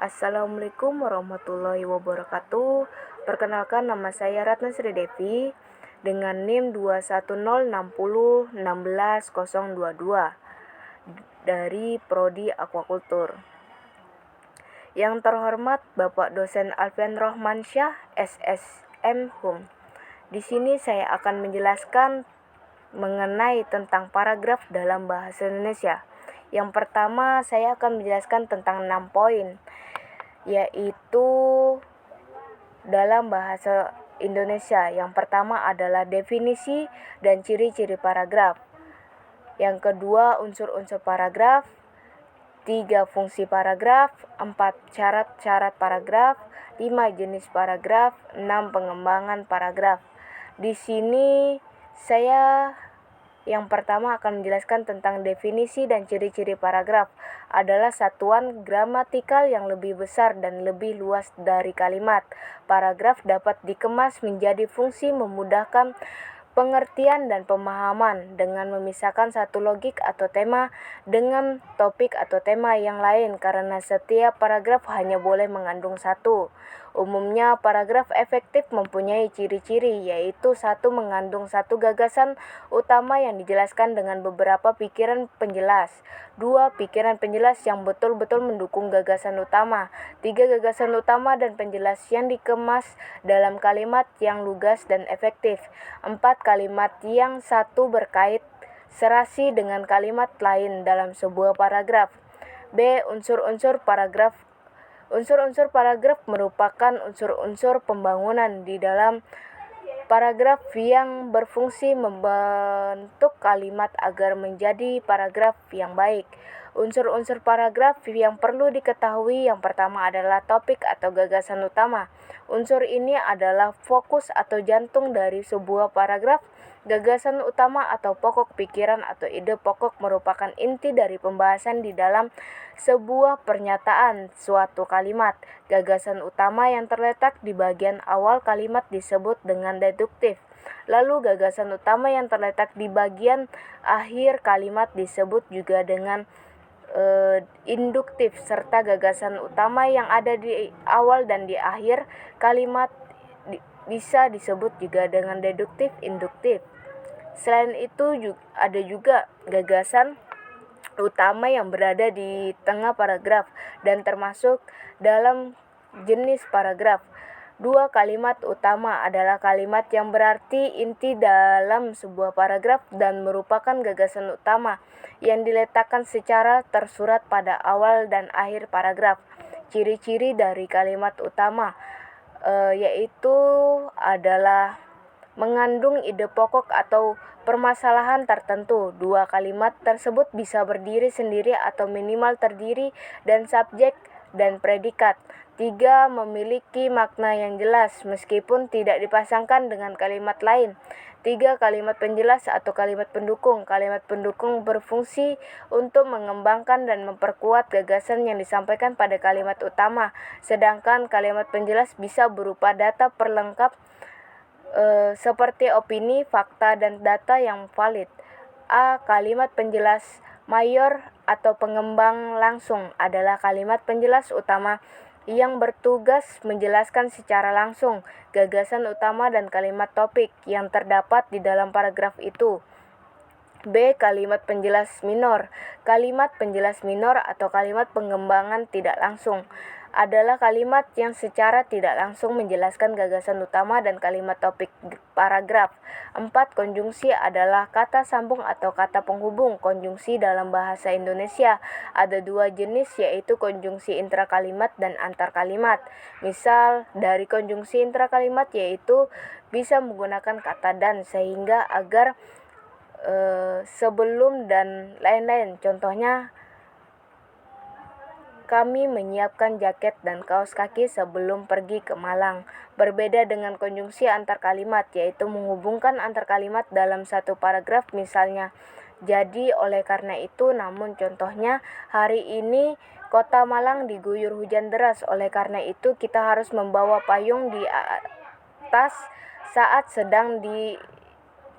Assalamualaikum warahmatullahi wabarakatuh. Perkenalkan, nama saya Ratna Sri Devi dengan NIM 21060160022 dari Prodi Aquakultur. Yang terhormat Bapak Dosen Alfian Rohmansyah, SSM Hum. Di sini saya akan menjelaskan mengenai tentang paragraf dalam bahasa Indonesia. Yang pertama, saya akan menjelaskan tentang 6 poin, yaitu dalam bahasa Indonesia. Yang pertama adalah definisi dan ciri-ciri paragraf. Yang kedua, unsur-unsur paragraf. 3. Fungsi paragraf. 4. Syarat-syarat paragraf. 5. Jenis paragraf. 6. Pengembangan paragraf. Di sini saya yang pertama akan menjelaskan tentang definisi dan ciri-ciri paragraf. Adalah satuan gramatikal yang lebih besar dan lebih luas dari kalimat. Paragraf dapat dikemas menjadi fungsi memudahkan pengertian dan pemahaman dengan memisahkan satu logik atau tema dengan topik atau tema yang lain, karena setiap paragraf hanya boleh mengandung satu. Umumnya paragraf efektif mempunyai ciri-ciri, yaitu 1. Mengandung satu gagasan utama yang dijelaskan dengan beberapa pikiran penjelas. 2. Pikiran penjelas yang betul-betul mendukung gagasan utama. 3. Gagasan utama dan penjelas yang dikemas dalam kalimat yang lugas dan efektif. 4. Kalimat yang satu berkait serasi dengan kalimat lain dalam sebuah paragraf. B. Unsur-unsur paragraf. Unsur-unsur paragraf merupakan unsur-unsur pembangunan di dalam paragraf yang berfungsi membentuk kalimat agar menjadi paragraf yang baik. Unsur-unsur paragraf yang perlu diketahui yang pertama adalah topik atau gagasan utama. Unsur ini adalah fokus atau jantung dari sebuah paragraf. Gagasan utama atau pokok pikiran atau ide pokok merupakan inti dari pembahasan di dalam sebuah pernyataan suatu kalimat. Gagasan utama yang terletak di bagian awal kalimat disebut dengan deduktif. Lalu gagasan utama yang terletak di bagian akhir kalimat disebut juga dengan induktif, serta gagasan utama yang ada di awal dan di akhir kalimat bisa disebut juga dengan deduktif, induktif. Selain itu ada juga gagasan utama yang berada di tengah paragraf dan termasuk dalam jenis paragraf. 2. Kalimat utama adalah kalimat yang berarti inti dalam sebuah paragraf dan merupakan gagasan utama yang diletakkan secara tersurat pada awal dan akhir paragraf. Ciri-ciri dari kalimat utama yaitu adalah mengandung ide pokok atau permasalahan tertentu. 2. Kalimat tersebut bisa berdiri sendiri atau minimal terdiri dan subjek dan predikat. 3. Memiliki makna yang jelas meskipun tidak dipasangkan dengan kalimat lain. 3. Kalimat penjelas atau kalimat pendukung. Kalimat pendukung berfungsi untuk mengembangkan dan memperkuat gagasan yang disampaikan pada kalimat utama, sedangkan kalimat penjelas bisa berupa data perlengkap seperti opini, fakta, dan data yang valid. A. Kalimat penjelas mayor atau pengembang langsung adalah kalimat penjelas utama yang bertugas menjelaskan secara langsung gagasan utama dan kalimat topik yang terdapat di dalam paragraf itu. B. Kalimat penjelas minor. Kalimat penjelas minor atau kalimat pengembangan tidak langsung adalah kalimat yang secara tidak langsung menjelaskan gagasan utama dan kalimat topik paragraf. 4. Konjungsi adalah kata sambung atau kata penghubung. Konjungsi dalam bahasa Indonesia ada 2 jenis, yaitu konjungsi intrakalimat dan antarkalimat. Misal dari konjungsi intrakalimat yaitu bisa menggunakan kata dan sehingga agar sebelum dan lain-lain. Contohnya, kami menyiapkan jaket dan kaos kaki sebelum pergi ke Malang. Berbeda dengan konjungsi antar kalimat, yaitu menghubungkan antar kalimat dalam satu paragraf, misalnya jadi, oleh karena itu. Namun contohnya, hari ini kota Malang diguyur hujan deras, oleh karena itu kita harus membawa payung di atas saat sedang di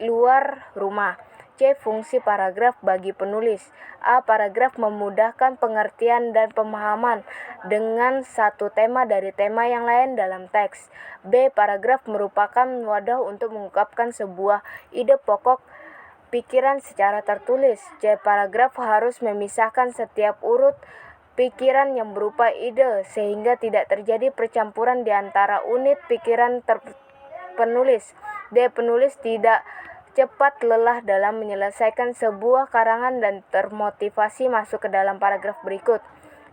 luar rumah. C. Fungsi paragraf bagi penulis. A. Paragraf memudahkan pengertian dan pemahaman dengan satu tema dari tema yang lain dalam teks. B. Paragraf merupakan wadah untuk mengungkapkan sebuah ide pokok pikiran secara tertulis. C. Paragraf harus memisahkan setiap urut pikiran yang berupa ide sehingga tidak terjadi percampuran di antara unit pikiran penulis. D. Penulis tidak cepat lelah dalam menyelesaikan sebuah karangan dan termotivasi masuk ke dalam paragraf berikut.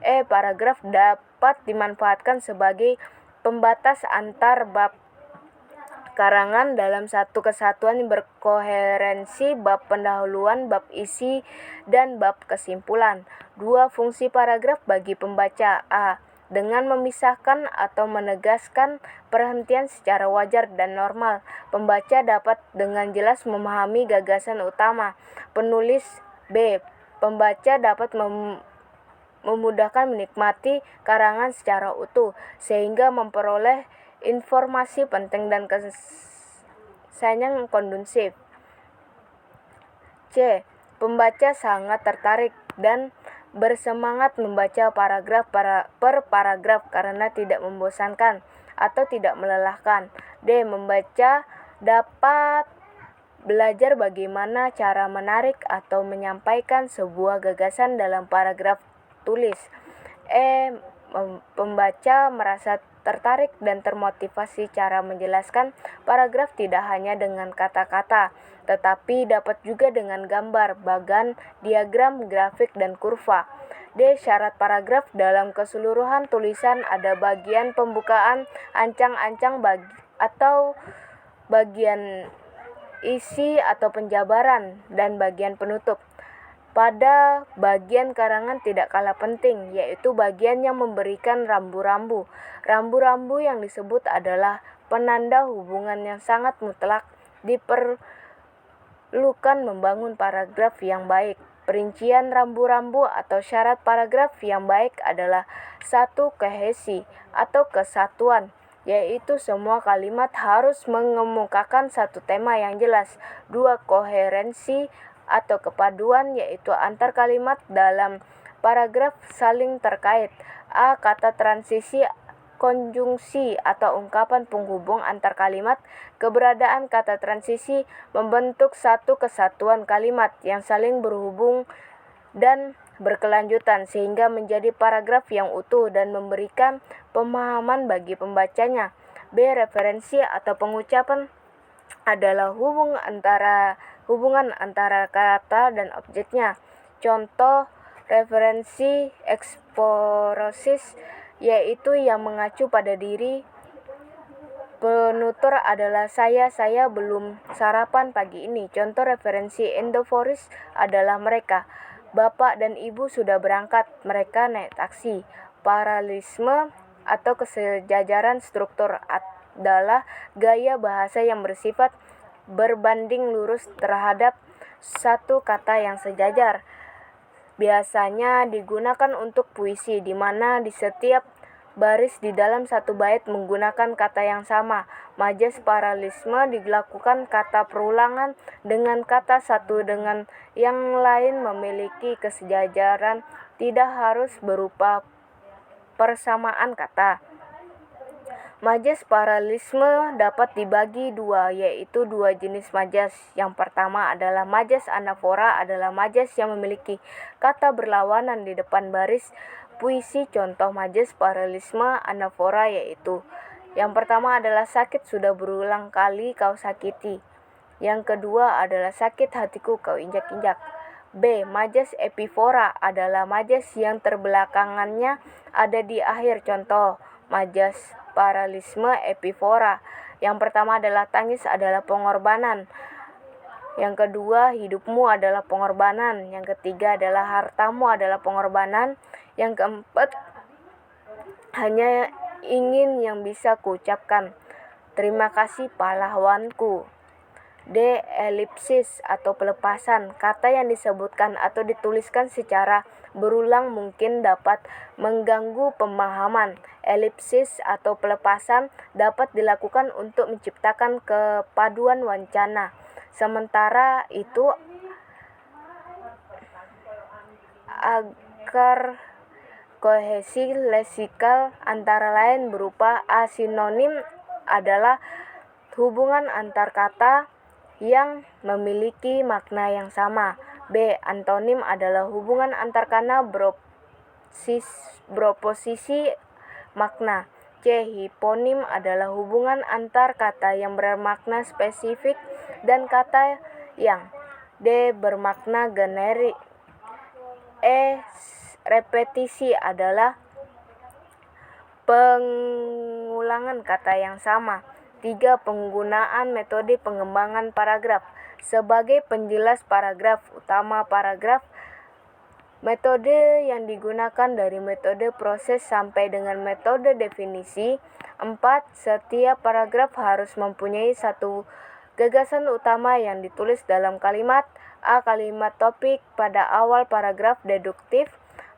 E. Paragraf dapat dimanfaatkan sebagai pembatas antar bab karangan dalam satu kesatuan yang berkoherensi, bab pendahuluan, bab isi, dan bab kesimpulan. 2. Fungsi paragraf bagi pembaca. A. Dengan memisahkan atau menegaskan perhentian secara wajar dan normal, pembaca dapat dengan jelas memahami gagasan utama penulis. B. Pembaca dapat memudahkan menikmati karangan secara utuh, sehingga memperoleh informasi penting dan kesan yang kondusif. C. Pembaca sangat tertarik dan bersemangat membaca paragraf per paragraf karena tidak membosankan atau tidak melelahkan. D. Membaca dapat belajar bagaimana cara menarik atau menyampaikan sebuah gagasan dalam paragraf tulis. E. Pembaca merasa tertarik dan termotivasi cara menjelaskan paragraf tidak hanya dengan kata-kata, tetapi dapat juga dengan gambar, bagan, diagram, grafik, dan kurva. D. Syarat paragraf dalam keseluruhan tulisan ada bagian pembukaan, ancang-ancang atau bagian isi atau penjabaran, dan bagian penutup. Pada bagian karangan tidak kalah penting, yaitu bagian yang memberikan rambu-rambu. Rambu-rambu yang disebut adalah penanda hubungan yang sangat mutlak diperlukan membangun paragraf yang baik. Perincian rambu-rambu atau syarat paragraf yang baik adalah 1. Kohesi atau kesatuan, yaitu semua kalimat harus mengemukakan satu tema yang jelas. 2. Koherensi atau kepaduan, yaitu antar kalimat dalam paragraf saling terkait. A. Kata transisi, konjungsi atau ungkapan penghubung antar kalimat. Keberadaan kata transisi membentuk satu kesatuan kalimat yang saling berhubung dan berkelanjutan sehingga menjadi paragraf yang utuh dan memberikan pemahaman bagi pembacanya. B. Referensi atau pengucapan adalah hubungan antara kata dan objeknya. Contoh referensi eksplosif yaitu yang mengacu pada diri. Penutur adalah saya belum sarapan pagi ini. Contoh referensi endoforis adalah mereka. Bapak dan ibu sudah berangkat, mereka naik taksi. Paralelisme atau kesejajaran struktur adalah gaya bahasa yang bersifat berbanding lurus terhadap satu kata yang sejajar. Biasanya digunakan untuk puisi, di mana di setiap baris di dalam satu bait menggunakan kata yang sama. Majas paralelisme dilakukan kata perulangan dengan kata satu dengan yang lain memiliki kesejajaran, tidak harus berupa persamaan kata. Majas paralelisme dapat dibagi dua, yaitu dua jenis majas. Yang pertama adalah majas anafora, adalah majas yang memiliki kata berlawanan di depan baris puisi. Contoh majas paralelisme anafora yaitu: yang pertama adalah sakit sudah berulang kali kau sakiti. Yang kedua adalah sakit hatiku kau injak-injak. B. Majas epifora adalah majas yang terbelakangannya ada di akhir. Contoh majas paralelisme epifora. Yang pertama adalah tangis adalah pengorbanan. Yang kedua, hidupmu adalah pengorbanan. Yang ketiga adalah hartamu adalah pengorbanan. Yang keempat, hanya ingin yang bisa kuucapkan. Terima kasih pahlawanku. D. Elipsis atau pelepasan. Kata yang disebutkan atau dituliskan secara berulang mungkin dapat mengganggu pemahaman. Elipsis atau pelepasan dapat dilakukan untuk menciptakan kepaduan wacana. Sementara itu agar kohesi leksikal antara lain berupa asinonim adalah hubungan antar kata yang memiliki makna yang sama. B. Antonim adalah hubungan antar kata beroposisi makna. C. Hiponim adalah hubungan antar kata yang bermakna spesifik dan kata yang. D. Bermakna generik. E. Repetisi adalah pengulangan kata yang sama. 3. Penggunaan metode pengembangan paragraf. Sebagai penjelas paragraf utama paragraf, metode yang digunakan dari metode proses sampai dengan metode definisi. 4. Setiap paragraf harus mempunyai satu gagasan utama yang ditulis dalam kalimat. A. Kalimat topik pada awal paragraf deduktif.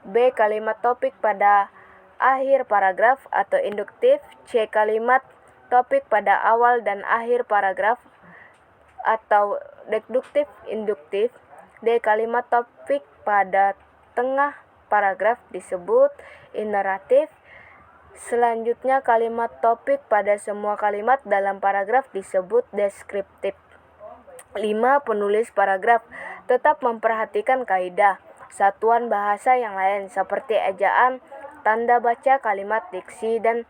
B. Kalimat topik pada akhir paragraf atau induktif. C. Kalimat topik pada awal dan akhir paragraf atau deduktif induktif. D. Kalimat topik pada tengah paragraf disebut ineratif. Selanjutnya kalimat topik pada semua kalimat dalam paragraf disebut deskriptif. 5. Penulis paragraf tetap memperhatikan kaidah satuan bahasa yang lain seperti ejaan, tanda baca kalimat, diksi, dan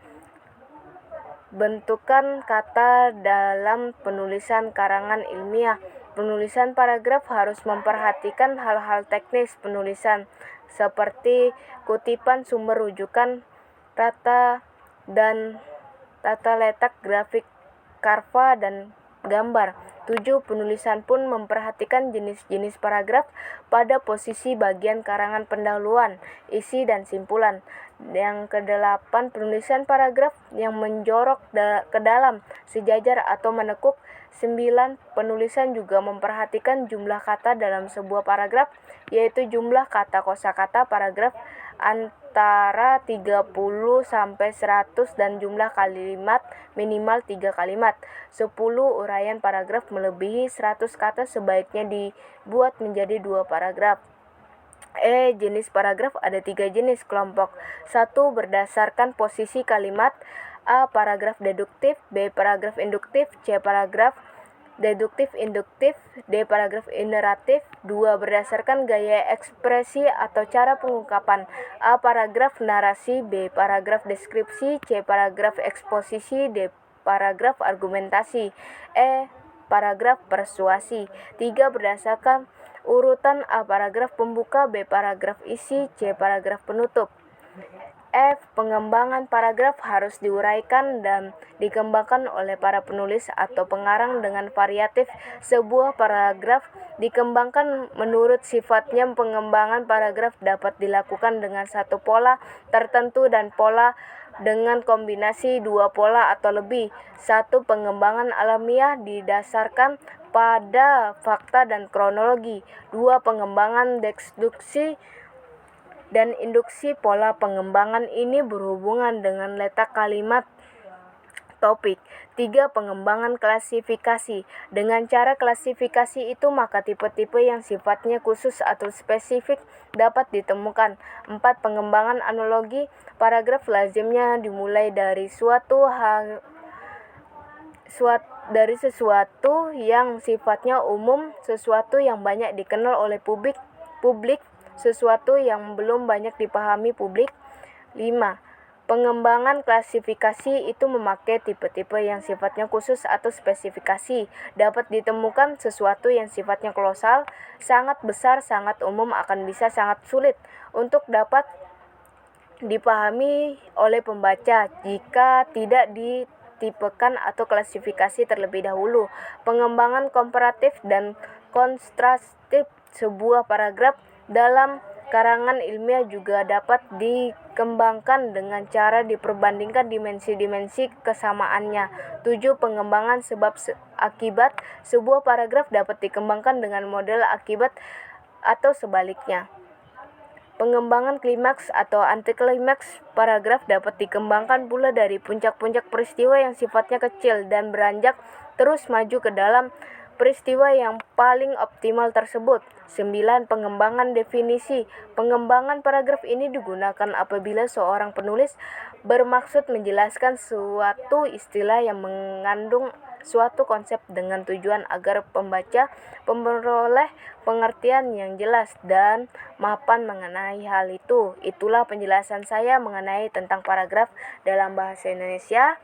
bentukan kata dalam penulisan karangan ilmiah. Penulisan paragraf harus memperhatikan hal-hal teknis penulisan seperti kutipan sumber rujukan, tata letak grafik, karva, dan gambar. 7. Penulisan pun memperhatikan jenis-jenis paragraf pada posisi bagian karangan pendahuluan, isi, dan simpulan. Yang ke-8, penulisan paragraf yang menjorok ke dalam, sejajar, atau menekuk. 9. Penulisan juga memperhatikan jumlah kata dalam sebuah paragraf, yaitu jumlah kata kosakata paragraf antara 30 sampai 100 dan jumlah kalimat minimal 3 kalimat. 10. Uraian paragraf melebihi 100 kata sebaiknya dibuat menjadi 2 paragraf. E. Jenis paragraf ada 3 jenis kelompok. 1. Berdasarkan posisi kalimat. A. Paragraf deduktif. B. Paragraf induktif. C. Paragraf deduktif induktif. D. Paragraf ineratif. 2. Berdasarkan gaya ekspresi atau cara pengungkapan. A. Paragraf narasi. B. Paragraf deskripsi. C. Paragraf eksposisi. D. Paragraf argumentasi. E. Paragraf persuasi. 3. Berdasarkan urutan. A. Paragraf pembuka. B. Paragraf isi. C. Paragraf penutup. F. Pengembangan paragraf harus diuraikan dan dikembangkan oleh para penulis atau pengarang dengan variatif. Sebuah paragraf dikembangkan menurut sifatnya. Pengembangan paragraf dapat dilakukan dengan satu pola tertentu dan pola dengan kombinasi 2 pola atau lebih. 1. Pengembangan alamiah didasarkan pada fakta dan kronologi. 2. Pengembangan deduksi dan induksi. Pola pengembangan ini berhubungan dengan letak kalimat topik. 3. Pengembangan klasifikasi. Dengan cara klasifikasi itu maka tipe-tipe yang sifatnya khusus atau spesifik dapat ditemukan. 4. Pengembangan analogi. Paragraf lazimnya dimulai dari sesuatu yang sifatnya umum, sesuatu yang banyak dikenal oleh publik, sesuatu yang belum banyak dipahami publik. 5. Pengembangan klasifikasi itu memakai tipe-tipe yang sifatnya khusus atau spesifikasi. Dapat ditemukan sesuatu yang sifatnya kolosal, sangat besar, sangat umum, akan bisa sangat sulit untuk dapat dipahami oleh pembaca jika tidak ditipekan atau klasifikasi terlebih dahulu. Pengembangan komparatif dan kontrastif. Sebuah paragraf dalam karangan ilmiah juga dapat dikembangkan dengan cara diperbandingkan dimensi-dimensi kesamaannya. 7. Pengembangan sebab akibat. Sebuah paragraf dapat dikembangkan dengan model akibat atau sebaliknya. Pengembangan klimaks atau antiklimaks. Paragraf dapat dikembangkan pula dari puncak-puncak peristiwa yang sifatnya kecil dan beranjak terus maju ke dalam peristiwa yang paling optimal tersebut. 9. Pengembangan definisi. Pengembangan paragraf ini digunakan apabila seorang penulis bermaksud menjelaskan suatu istilah yang mengandung suatu konsep dengan tujuan agar pembaca memperoleh pengertian yang jelas dan mapan mengenai hal itu. Itulah penjelasan saya mengenai tentang paragraf dalam bahasa Indonesia.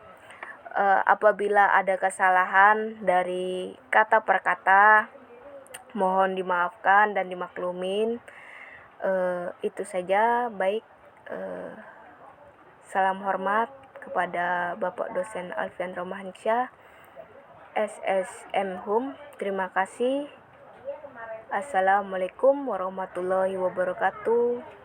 Apabila ada kesalahan dari kata per kata, mohon dimaafkan dan dimaklumin. Itu saja. Baik, salam hormat kepada Bapak dosen Alfian Romansyah, SSM HUM. Terima kasih. Assalamualaikum warahmatullahi wabarakatuh.